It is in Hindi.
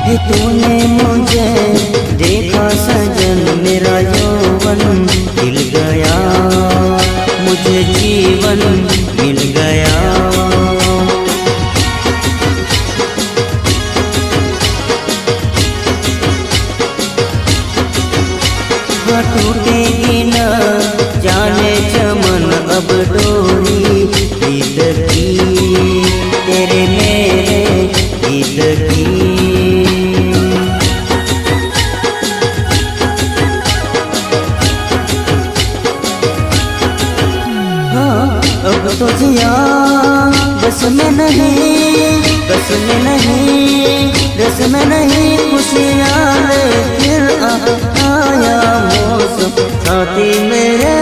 कि तूने मुझे देखा सजन, मेरा यौवन खिल गया, मुझे जीवन मिल गया। टूटेगी न जाने चमन अब डोरी गीत की, तेरे मेरे गीत की। हाँ अब तो जिया बस में नहीं, बस में नहीं, रस में नहीं, खुशियाँ ले फिर आया मौसम साथी मेरे